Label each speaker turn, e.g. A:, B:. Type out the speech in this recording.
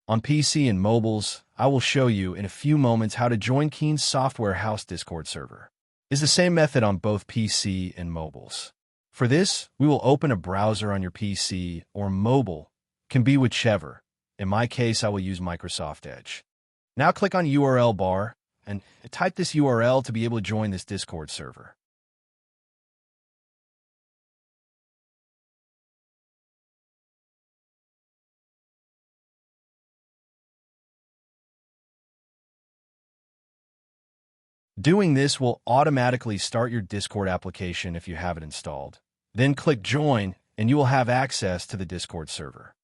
A: On PC and mobiles, I will show you in a few moments how to join Keen Software House Discord server. It's the same method on both PC and mobiles. For this, we will open a browser on your PC or mobile, can be whichever. In my case, I will use Microsoft Edge. Now click on URL bar and type this URL to be able to join this Discord server. Doing this will automatically start your Discord application if you have it installed. Then click Join, and you will have access to the Discord server.